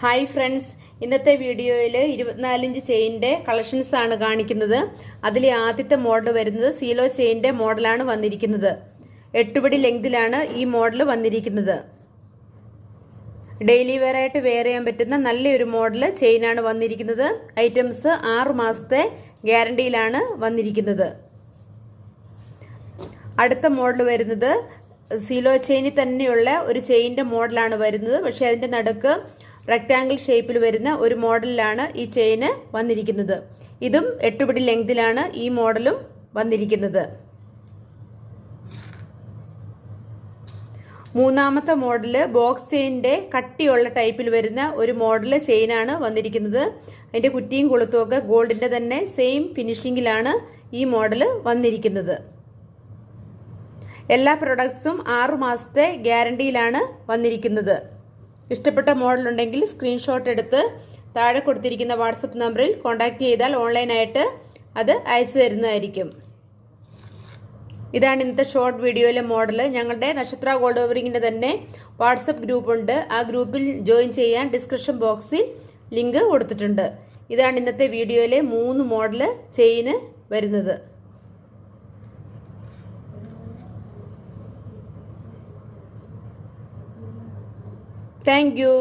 Hi friends, ഇന്നത്തെ വീഡിയോയിൽ 24 inch ചെയിൻ്റെ collections ആണ് കാണിക്കുന്നത്. അതിലെ ആദ്യത്തെ മോഡൽ വരുന്നത് സീലോ ചെയിൻ്റെ മോഡലാണ് വന്നിരിക്കുന്നത്. 8 പിടി ലെങ്തിലാണ് ഈ മോഡൽ വന്നിരിക്കുന്നത്. ഡെയിലി വെയർ ആയിട്ട് വെയർ ചെയ്യാൻ പറ്റുന്ന നല്ലൊരു മോഡൽ ചെയിനാണ് വന്നിരിക്കുന്നത്. ഐറ്റംസ് 6 മാസത്തെ ഗ്യാരണ്ടിയിലാണ് വന്നിരിക്കുന്നത്. അടുത്ത മോഡൽ വരുന്നത് സീലോ ചെയിനിൽ തന്നെയുള്ള ഒരു ചെയിൻ്റെ മോഡലാണ് വരുന്നത്. പക്ഷേ അതിൻ്റെ നടുക്ക് റെക്റ്റാങ്കിൾ ഷേപ്പിൽ വരുന്ന ഒരു മോഡലിലാണ് ഈ ചെയിന് വന്നിരിക്കുന്നത്. ഇതും 8 പിടി ലെങ്തിലാണ് ഈ മോഡലും വന്നിരിക്കുന്നത്. മൂന്നാമത്തെ മോഡല് ബോക്സ് ചെയിൻ്റെ കട്ടിയുള്ള ടൈപ്പിൽ വരുന്ന ഒരു മോഡല് ചെയിനാണ് വന്നിരിക്കുന്നത്. അതിൻ്റെ കുറ്റിയും കൊളുത്തും ഒക്കെ ഗോൾഡിൻ്റെ തന്നെ സെയിം ഫിനിഷിങ്ങിലാണ് ഈ മോഡല് വന്നിരിക്കുന്നത്. എല്ലാ പ്രൊഡക്ട്സും 6 മാസത്തെ ഗ്യാരണ്ടിയിലാണ് വന്നിരിക്കുന്നത്. ഇഷ്ടപ്പെട്ട മോഡൽ ഉണ്ടെങ്കിൽ സ്ക്രീൻഷോട്ട് എടുത്ത് താഴെ കൊടുത്തിരിക്കുന്ന വാട്സപ്പ് നമ്പറിൽ കോൺടാക്ട് ചെയ്താൽ ഓൺലൈനായിട്ട് അത് അയച്ചു തരുന്നതായിരിക്കും. ഇതാണ് ഇന്നത്തെ ഷോർട്ട് വീഡിയോയിലെ മോഡൽ. ഞങ്ങളുടെ നക്ഷത്ര ഗോൾഡ് ഓവറിങ്ങിൻ്റെ തന്നെ വാട്സപ്പ് ഗ്രൂപ്പ് ഉണ്ട്. ആ ഗ്രൂപ്പിൽ ജോയിൻ ചെയ്യാൻ ഡിസ്ക്രിപ്ഷൻ ബോക്സിൽ ലിങ്ക് കൊടുത്തിട്ടുണ്ട്. ഇതാണ് ഇന്നത്തെ വീഡിയോയിലെ 3 മോഡൽ ചെയിന് വരുന്നത്. Thank you.